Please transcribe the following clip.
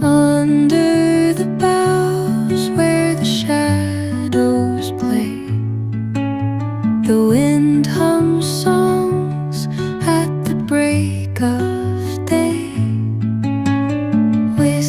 Under the boughs where the shadows play, the wind hums songs at the break of day. With